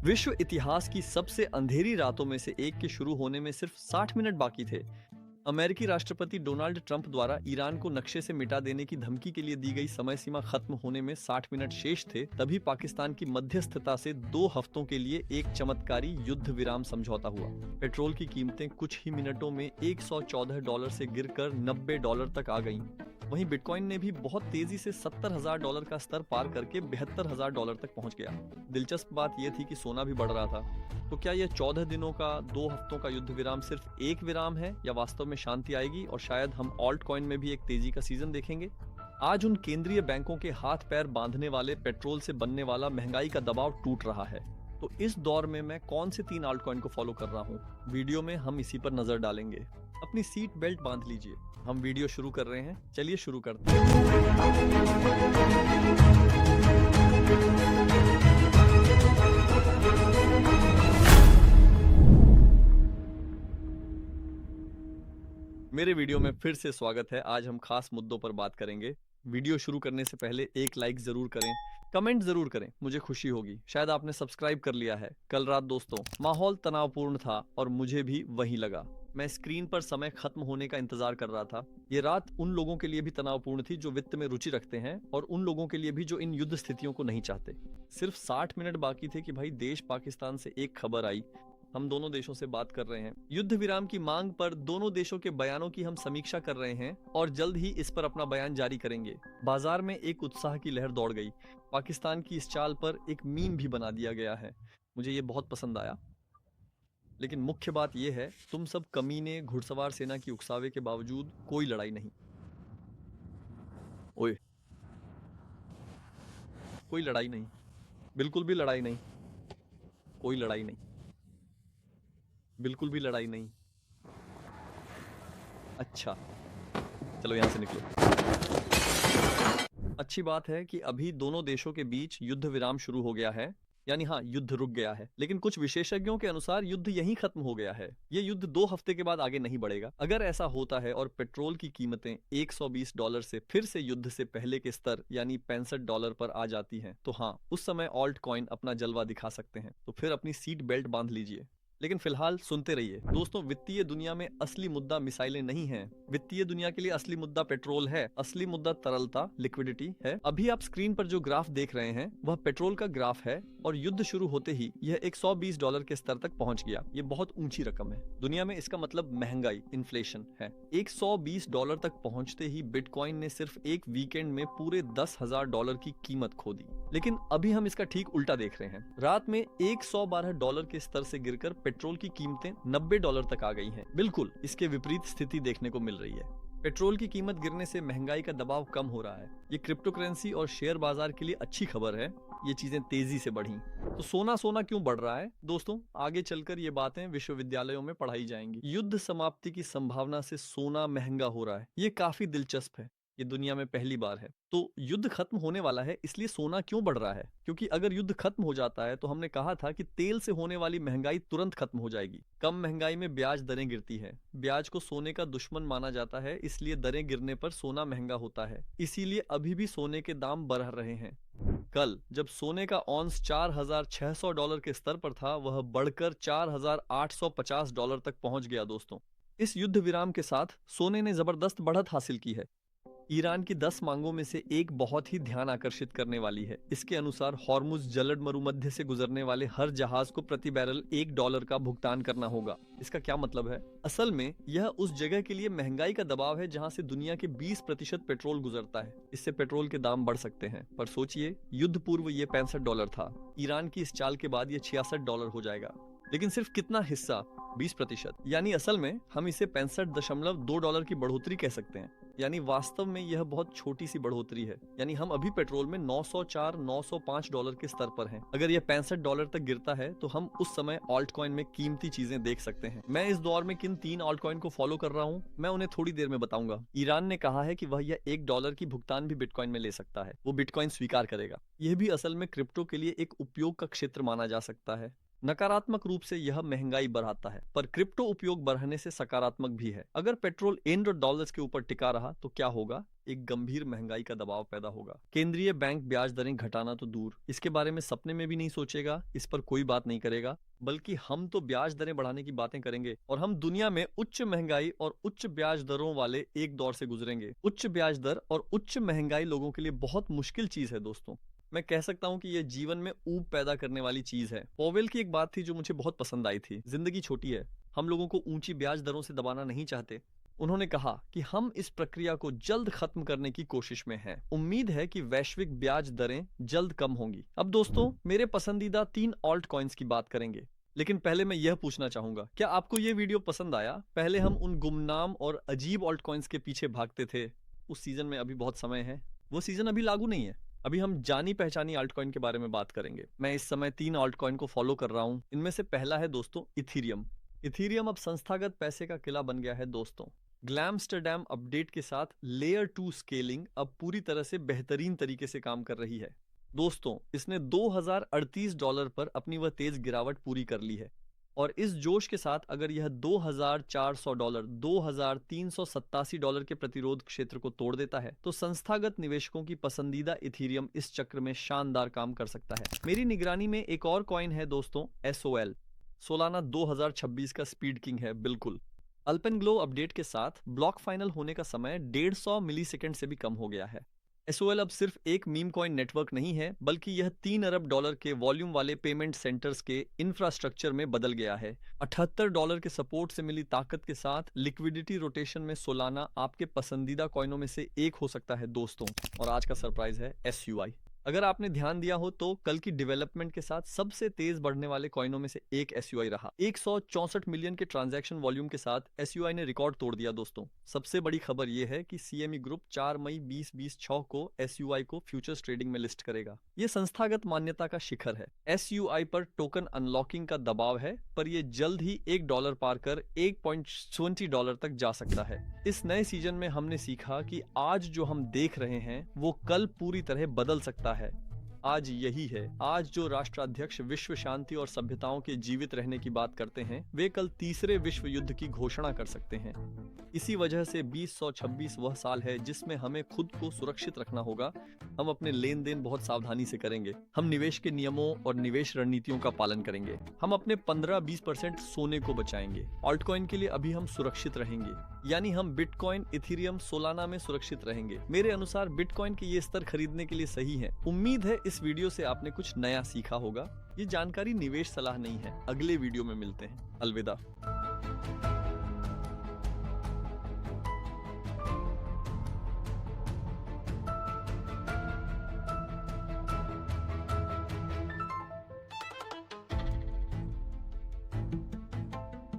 विश्व इतिहास की सबसे अंधेरी रातों में से एक के शुरू होने में सिर्फ 60 मिनट बाकी थे। अमेरिकी राष्ट्रपति डोनाल्ड ट्रंप द्वारा ईरान को नक्शे से मिटा देने की धमकी के लिए दी गई समय सीमा खत्म होने में 60 मिनट शेष थे, तभी पाकिस्तान की मध्यस्थता से 2 हफ्तों के लिए एक चमत्कारी युद्ध विराम समझौता हुआ। पेट्रोल की कीमतें कुछ ही मिनटों में $114 से गिरकर $90 तक आ गईं। वहीं बिटकॉइन ने भी बहुत तेजी से $70,000 का स्तर पार करके $72,000 तक पहुंच गया। दिलचस्प बात यह थी कि सोना भी बढ़ रहा था। तो क्या यह 14 दिनों का 2 हफ्तों का युद्ध विराम सिर्फ एक विराम है, या वास्तव में शांति आएगी और शायद हम ऑल्ट कॉइन में भी एक तेजी का सीजन देखेंगे? आज उन केंद्रीय बैंकों के हाथ पैर बांधने वाले पेट्रोल से बनने वाला महंगाई का दबाव टूट रहा है। तो इस दौर में मैं कौन से 3 ऑल्ट कॉइन को फॉलो कर रहा हूँ, वीडियो में हम इसी पर नजर डालेंगे। अपनी सीट बेल्ट बांध लीजिए, हम वीडियो शुरू कर रहे हैं। चलिए शुरू करते हैं। मेरे वीडियो में फिर से स्वागत है। आज हम खास मुद्दों पर बात करेंगे। वीडियो शुरू करने से पहले एक लाइक जरूर करें, कमेंट जरूर करें, मुझे खुशी होगी। शायद आपने सब्सक्राइब कर लिया है। कल रात दोस्तों माहौल तनावपूर्ण था और मुझे भी वही लगा। मैं स्क्रीन पर समय खत्म होने का इंतजार कर रहा था। ये रात उन लोगों के लिए भी तनावपूर्ण थी जो वित्त में रुचि रखते हैं, और उन लोगों के लिए भी जो इन युद्ध स्थितियों को नहीं चाहते। सिर्फ 60 मिनट बाकी थे कि भाई देश पाकिस्तान से एक खबर आई। हम दोनों देशों से बात कर रहे हैं। युद्ध विराम की मांग पर दोनों देशों के बयानों की हम समीक्षा कर रहे हैं और जल्द ही इस पर अपना बयान जारी करेंगे। बाजार में एक उत्साह की लहर दौड़ गई। पाकिस्तान की इस चाल पर एक मीम भी बना दिया गया है। मुझे ये बहुत पसंद आया। लेकिन मुख्य बात यह है, तुम सब कमीने घुड़सवार सेना की उकसावे के बावजूद कोई लड़ाई नहीं। ओए, कोई लड़ाई नहीं, बिल्कुल भी लड़ाई नहीं, कोई लड़ाई नहीं, बिल्कुल भी लड़ाई नहीं। अच्छा, चलो यहां से निकलो। अच्छी बात है कि अभी दोनों देशों के बीच युद्ध विराम शुरू हो गया है, यानी हाँ, युद्ध रुक गया है। लेकिन कुछ विशेषज्ञों के अनुसार युद्ध यहीं खत्म हो गया है। ये युद्ध 2 हफ्ते के बाद आगे नहीं बढ़ेगा। अगर ऐसा होता है और पेट्रोल की कीमतें $120 से फिर से युद्ध से पहले के स्तर यानी $65 पर आ जाती हैं, तो हाँ, उस समय ऑल्ट कॉइन अपना जलवा दिखा सकते हैं। तो फिर अपनी सीट बेल्ट बांध लीजिए। लेकिन फिलहाल सुनते रहिए दोस्तों। वित्तीय दुनिया में असली मुद्दा मिसाइलें नहीं है। वित्तीय दुनिया के लिए असली मुद्दा पेट्रोल है। असली मुद्दा तरलता, लिक्विडिटी है। अभी आप स्क्रीन पर जो ग्राफ देख रहे हैं वह पेट्रोल का ग्राफ है, और युद्ध शुरू होते ही यह $120 के स्तर तक पहुंच गया। ये बहुत ऊंची रकम है दुनिया में। इसका मतलब महंगाई, इन्फ्लेशन है। $120 तक पहुंचते ही बिटकॉइन ने सिर्फ एक वीकेंड में पूरे $10,000 की कीमत खो दी। लेकिन अभी हम इसका ठीक उल्टा देख रहे हैं। रात में $112 के स्तर से गिरकर पेट्रोल की कीमतें $90 तक आ गई हैं। बिल्कुल इसके विपरीत स्थिति देखने को मिल रही है। पेट्रोल की कीमत गिरने से महंगाई का दबाव कम हो रहा है। ये क्रिप्टो करेंसी और शेयर बाजार के लिए अच्छी खबर है। ये चीजें तेजी से बढ़ी। तो सोना क्यों बढ़ रहा है दोस्तों? आगे चलकर ये बातें विश्वविद्यालयों में पढ़ाई जाएंगी। युद्ध समाप्ति की संभावना से सोना महंगा हो रहा है। ये काफी दिलचस्प है। ये दुनिया में पहली बार है। तो युद्ध खत्म होने वाला है, इसलिए सोना क्यों बढ़ रहा है? क्योंकि अगर युद्ध खत्म हो जाता है तो हमने कहा था कि तेल से होने वाली महंगाई तुरंत खत्म हो जाएगी। कम महंगाई में ब्याज दरें गिरती है। ब्याज को सोने का दुश्मन माना जाता है, इसलिए दरें गिरने पर सोना महंगा होता है। इसीलिए अभी भी सोने के दाम बढ़ रहे हैं। कल जब सोने का ऑन्स $4,600 के स्तर पर था, वह बढ़कर $4,850 तक पहुंच गया दोस्तों। इस युद्ध विराम के साथ सोने ने जबरदस्त बढ़त हासिल की है। ईरान की 10 मांगों में से एक बहुत ही ध्यान आकर्षित करने वाली है। इसके अनुसार हॉर्मुज जलद मरुमध्य से गुजरने वाले हर जहाज को प्रति बैरल $1 का भुगतान करना होगा। इसका क्या मतलब है? असल में यह उस जगह के लिए महंगाई का दबाव है जहां से दुनिया के 20% पेट्रोल गुजरता है। इससे पेट्रोल के दाम बढ़ सकते हैं। पर सोचिए, युद्ध पूर्व ये $65 था। ईरान की इस चाल के बाद ये $66 हो जाएगा। लेकिन सिर्फ कितना हिस्सा? 20%। यानी असल में हम इसे $65.2 की बढ़ोतरी कह सकते हैं। यानी वास्तव में यह बहुत छोटी सी बढ़ोतरी है। यानी हम अभी पेट्रोल में $904-905 के स्तर पर हैं। अगर यह $65 तक गिरता है तो हम उस समय ऑल्ट कॉइन में कीमती चीजें देख सकते हैं। मैं इस दौर में किन 3 ऑल्ट कॉइन को फॉलो कर रहा हूँ, मैं उन्हें थोड़ी देर में बताऊंगा। ईरान ने कहा है कि वह यह $1 की भुगतान भी बिटकॉइन में ले सकता है। वो बिटकॉइन स्वीकार करेगा। यह भी असल में क्रिप्टो के लिए एक उपयोग का क्षेत्र माना जा सकता है। नकारात्मक रूप से यह महंगाई बढ़ाता है, पर क्रिप्टो उपयोग बढ़ने से सकारात्मक भी है। अगर पेट्रोल $100 के ऊपर टिका रहा तो क्या होगा? एक गंभीर महंगाई का दबाव पैदा होगा। केंद्रीय बैंक ब्याज दरें घटाना तो दूर, इसके बारे में सपने में भी नहीं सोचेगा, इस पर कोई बात नहीं करेगा, बल्कि हम तो ब्याज दरें बढ़ाने की बातें करेंगे और हम दुनिया में उच्च महंगाई और उच्च ब्याज दरों वाले एक दौर से गुजरेंगे। उच्च ब्याज दर और उच्च महंगाई लोगों के लिए बहुत मुश्किल चीज है दोस्तों। मैं कह सकता हूं कि यह जीवन में ऊब पैदा करने वाली चीज है। पॉवेल की एक बात थी जो मुझे बहुत पसंद आई थी, जिंदगी छोटी है, हम लोगों को ऊंची ब्याज दरों से दबाना नहीं चाहते। उन्होंने कहा कि हम इस प्रक्रिया को जल्द खत्म करने की कोशिश में हैं। उम्मीद है कि वैश्विक ब्याज दरें जल्द कम होंगी। अब दोस्तों, मेरे पसंदीदा 3 ऑल्ट कॉइन्स की बात करेंगे, लेकिन पहले मैं यह पूछना चाहूंगा, क्या आपको यह वीडियो पसंद आया? पहले हम उन गुमनाम और अजीब ऑल्ट कॉइन्स के पीछे भागते थे, उस सीजन में अभी बहुत समय है, वो सीजन अभी लागू नहीं है। अभी हम जानी पहचानी ऑल्ट कॉइन के बारे में बात करेंगे। मैं इस समय 3 ऑल्ट कॉइन को फॉलो कर रहा हूं। इनमें से पहला है दोस्तों इथीरियम। इथीरियम अब संस्थागत पैसे का किला बन गया है दोस्तों। ग्लैमस्टरडैम अपडेट के साथ लेयर 2 स्केलिंग अब पूरी तरह से बेहतरीन तरीके से काम कर रही है दोस्तों। इसने $2038 पर अपनी वह तेज गिरावट पूरी कर ली है और इस जोश के साथ अगर यह $2400, $2387 के प्रतिरोध क्षेत्र को तोड़ देता है तो संस्थागत निवेशकों की पसंदीदा इथीरियम इस चक्र में शानदार काम कर सकता है। मेरी निगरानी में एक और कॉइन है दोस्तों, SOL। सोलाना 2026 का स्पीड किंग है बिल्कुल। अल्पेनग्लो अपडेट के साथ ब्लॉक फाइनल होने का समय 150 मिलीसेकंड से भी कम हो गया है। SOL अब सिर्फ एक मीम कॉइन नेटवर्क नहीं है, बल्कि यह $3 अरब के वॉल्यूम वाले पेमेंट सेंटर्स के इंफ्रास्ट्रक्चर में बदल गया है। $78 के सपोर्ट से मिली ताकत के साथ लिक्विडिटी रोटेशन में सोलाना आपके पसंदीदा कॉइनों में से एक हो सकता है दोस्तों। और आज का सरप्राइज है SUI। अगर आपने ध्यान दिया हो तो कल की डेवलपमेंट के साथ सबसे तेज बढ़ने वाले कॉइनों में से एक SUI रहा। 164 मिलियन के ट्रांजैक्शन वॉल्यूम के साथ SUI ने रिकॉर्ड तोड़ दिया दोस्तों। सबसे बड़ी खबर यह है कि CME ग्रुप 4 मई 2026 को SUI को फ्यूचर्स ट्रेडिंग में लिस्ट करेगा। यह संस्थागत मान्यता का शिखर है। SUI पर टोकन अनलॉकिंग का दबाव है, पर यह जल्द ही $1 पार कर $1.20 तक जा सकता है। इस नए सीजन में हमने सीखा कि आज जो हम देख रहे हैं वो कल पूरी तरह बदल सकता है। आज यही है, आज जो राष्ट्राध्यक्ष विश्व शांति और सभ्यताओं के जीवित रहने की बात करते हैं, वे कल तीसरे विश्व युद्ध की घोषणा कर सकते हैं। इसी वजह से 2026 वह साल है जिसमें हमें खुद को सुरक्षित रखना होगा। हम अपने लेन देन बहुत सावधानी से करेंगे। हम निवेश के नियमों और निवेश रणनीतियों का पालन करेंगे। हम अपने 15-20% सोने को बचाएंगे। ऑल्ट कॉइन के लिए अभी हम सुरक्षित रहेंगे, यानी हम बिटकॉइन, इथीरियम, सोलाना में सुरक्षित रहेंगे। मेरे अनुसार बिटकॉइन के ये स्तर खरीदने के लिए सही है। उम्मीद है इस वीडियो से आपने कुछ नया सीखा होगा। ये जानकारी निवेश सलाह नहीं है। अगले वीडियो में मिलते हैं। अलविदा।